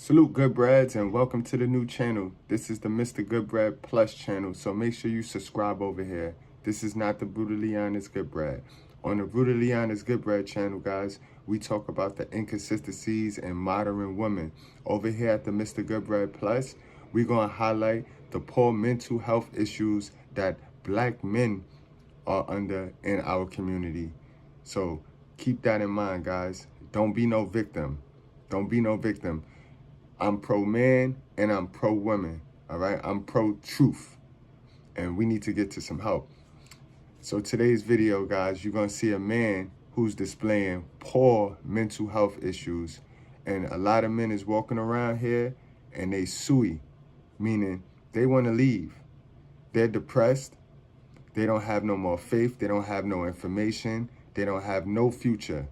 Salute Goodbreads and welcome to the new channel. This is the Mr.Goodbread Plus channel, so make sure you subscribe over here. This is not the Brutally Honest Goodbread. On the Brutally Honest Goodbread channel, guys, we talk about the inconsistencies in modern women. Over here at the Mr. Goodbread Plus, we're going to highlight the poor mental health issues that black men are under in our community. So keep that in mind, guys. Don't be no victim. Don't be no victim. I'm pro-man and I'm pro-women, all right? I'm pro-truth, and we need to get to some help. So today's video, guys, you're going to see a man who's displaying poor mental health issues, and a lot of men is walking around here and they suey, meaning they want to leave. They're depressed. They don't have no more faith. They don't have no information. They don't have no future.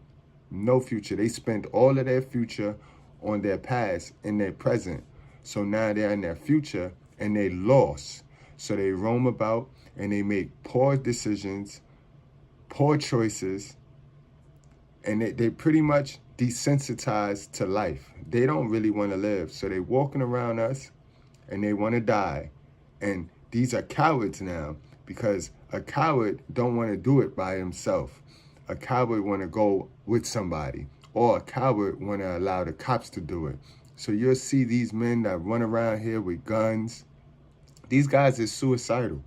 No future. They spent all of their future on their past and their present. So now they're in their future and they lost. So they roam about and they make poor decisions, poor choices, and they pretty much desensitized to life. They don't really want to live. So they're walking around us and they want to die. And these are cowards now, because a coward don't want to do it by himself. A coward want to go with somebody, or a coward want to allow the cops to do it. So you'll see these men that run around here with guns. These guys are suicidal,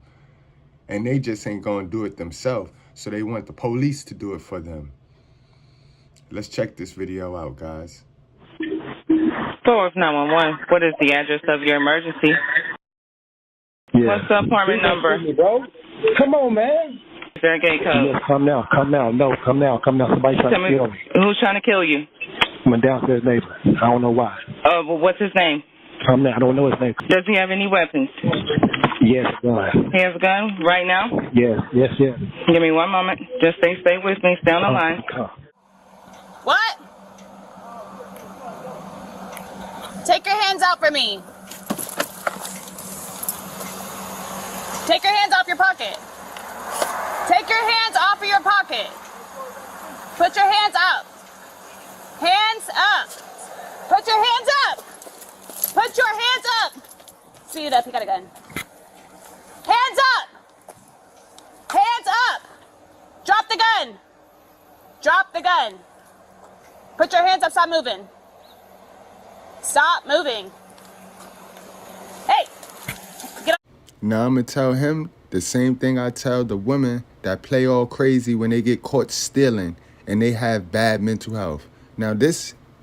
and they just ain't going to do it themselves. So they want the police to do it for them. Let's check this video out, guys. 911. What is the address of your emergency? Yeah. What's the apartment number? Bro, come on, man. Is there a gate code? Yeah, come now. No, come now. Somebody trying to kill me. Who's trying to kill you? My downstairs neighbor. I don't know why. Well, what's his name? Come now. I don't know his name. Does he have any weapons? Yes, gun. He has a gun right now? Yes. Give me one moment. Just stay with me. Stay on the line. What? Take your hands out for me. Take your hands off your pocket. Take your hands off of your pocket. Put your hands up. Hands up. Put your hands up. Put your hands up. Speed it up. He got a gun. Hands up. Hands up. Drop the gun. Drop the gun. Put your hands up. Stop moving. Stop moving. Hey. Get up. Now I'm going to tell him the same thing I tell the women that play all crazy when they get caught stealing and they have bad mental health. Now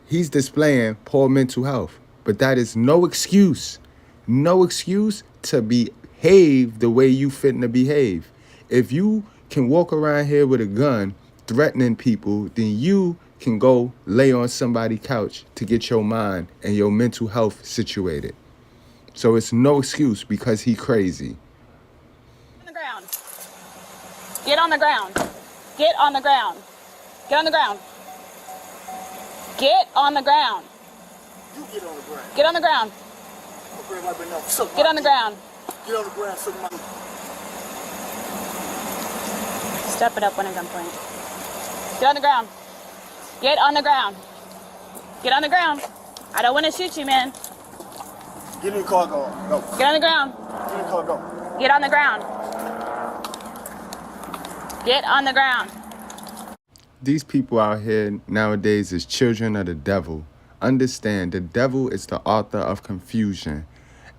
he's displaying poor mental health, but that is no excuse to behave the way you fitting to behave. If you can walk around here with a gun threatening people, then you can go lay on somebody's couch to get your mind and your mental health situated. So it's no excuse because he crazy. Get on the ground. Get on the ground. Get on the ground. Get on the ground. You get on the ground. Get on the ground. Get on the ground. Get on the ground, suck my... Step it up when at gunpoint. Get on the ground. Get on the ground. Get on the ground. I don't want to shoot you, man. Get in the car, go. Get on the ground. Get in the car, go. Get on the ground. Get on the ground. These people out here nowadays is children of the devil. Understand, the devil is the author of confusion,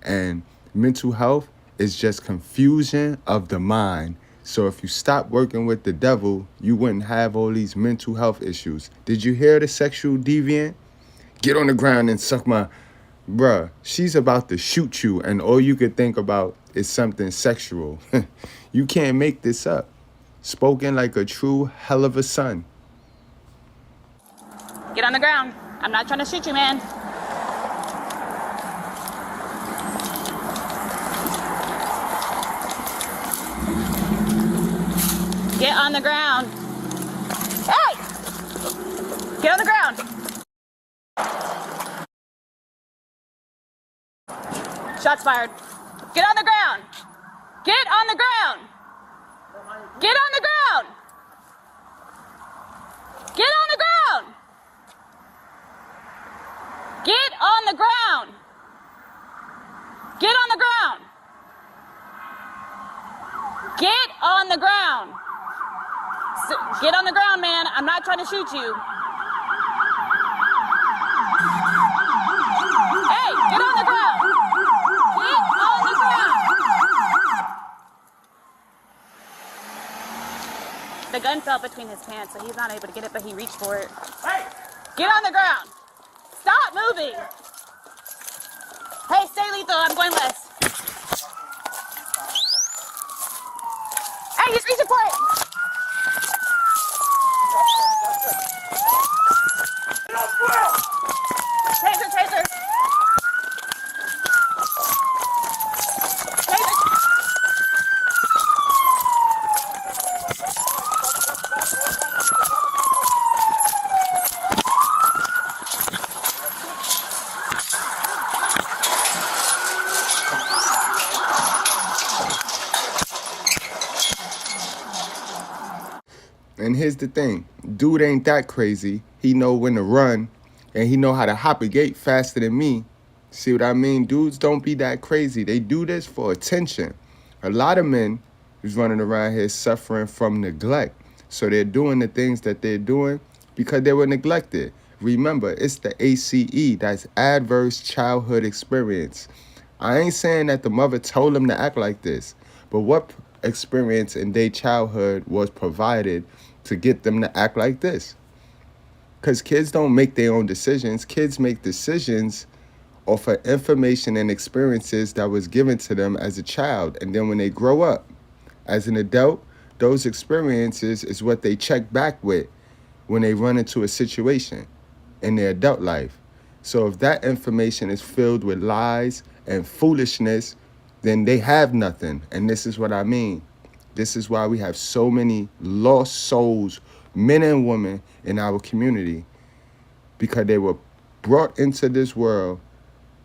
and mental health is just confusion of the mind. So if you stop working with the devil, you wouldn't have all these mental health issues. Did you hear the sexual deviant? Get on the ground and suck my... Bruh, she's about to shoot you, and all you could think about is something sexual. You can't make this up. Spoken like a true hell of a son. Get on the ground. I'm not trying to shoot you, man. Get on the ground. Hey! Get on the ground. Shots fired. Get on the ground. Get on the ground. Get on the ground. Get on the ground. Get on the ground. Get on the ground. Get on the ground. Get on the ground, man. I'm not trying to shoot you. Hey, get on the ground. Get on the ground. The gun fell between his pants, so he's not able to get it, but he reached for it. Hey! Get on the ground. Stop moving. Hey, stay lethal. I'm going less. Hey, he's reaching for it. Taser, taser. Taser. And here's the thing, dude ain't that crazy. He know when to run, and he know how to hop a gate faster than me. See what I mean? Dudes don't be that crazy. They do this for attention. A lot of men is running around here suffering from neglect. So they're doing the things that they're doing because they were neglected. Remember, it's the ACE, that's adverse childhood experience. I ain't saying that the mother told them to act like this, but what experience in their childhood was provided to get them to act like this? Because kids don't make their own decisions. Kids make decisions off of information and experiences that was given to them as a child. And then when they grow up as an adult, those experiences is what they check back with when they run into a situation in their adult life. So if that information is filled with lies and foolishness, then they have nothing. And this is what I mean. This is why we have so many lost souls, men and women in our community, because they were brought into this world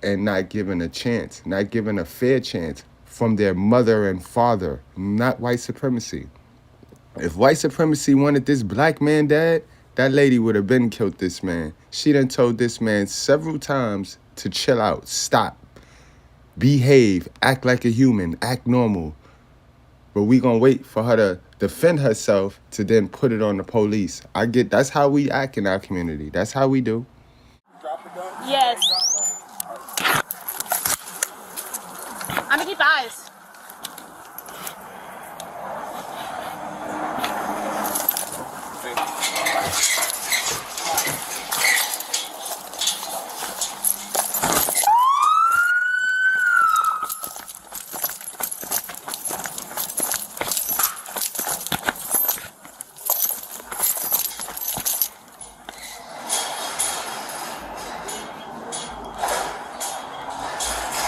and not given a chance, not given a fair chance from their mother and father, not white supremacy. If white supremacy wanted this black man dead, that lady would have been killed this man. She done told this man several times to chill out, stop, behave, act like a human, act normal. But we gonna wait for her to defend herself to then put it on the police. I get, that's how we act in our community. That's how we do. Yes. I'm gonna keep eyes.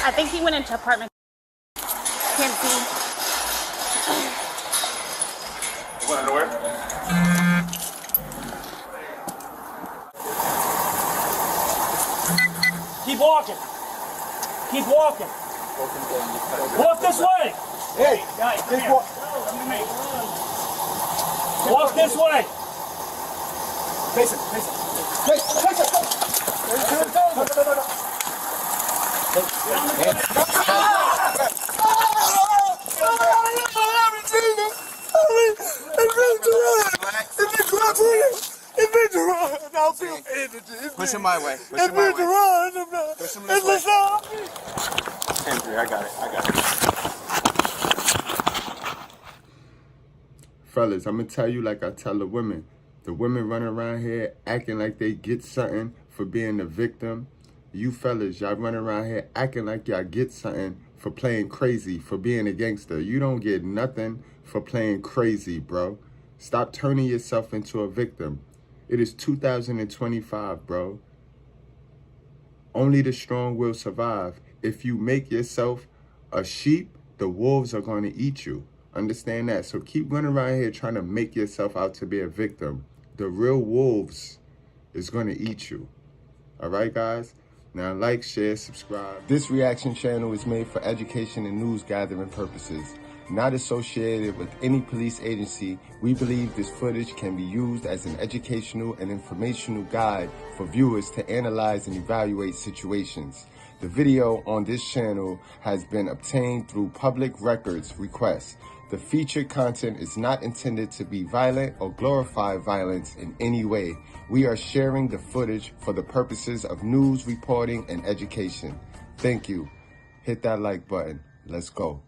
I think he went into apartment. Can't see. You want to know where? Keep walking. Keep walking. Walk this way. Hey, Guys, this come walk. here. Walk this way. Face it, face it. Face it. No. Push him my way. Push him my way. Push him this way. Andrew, I got it. Fellas, I'm gonna tell you like I tell the women. The women running around here acting like they get something for being a victim. You fellas, y'all running around here acting like y'all get something for playing crazy, for being a gangster. You don't get nothing for playing crazy, bro. Stop turning yourself into a victim. It is 2025, bro. Only the strong will survive. If you make yourself a sheep, the wolves are going to eat you. Understand that. So keep running around here trying to make yourself out to be a victim. The real wolves is going to eat you. All right, guys? Now, like, share, subscribe. This reaction channel is made for education and news gathering purposes. not associated with any police agency, we believe this footage can be used as an educational and informational guide for viewers to analyze and evaluate situations. The video on this channel has been obtained through public records requests. The featured content is not intended to be violent or glorify violence in any way. We are sharing the footage for the purposes of news reporting and education. Thank you. Hit that like button. Let's go.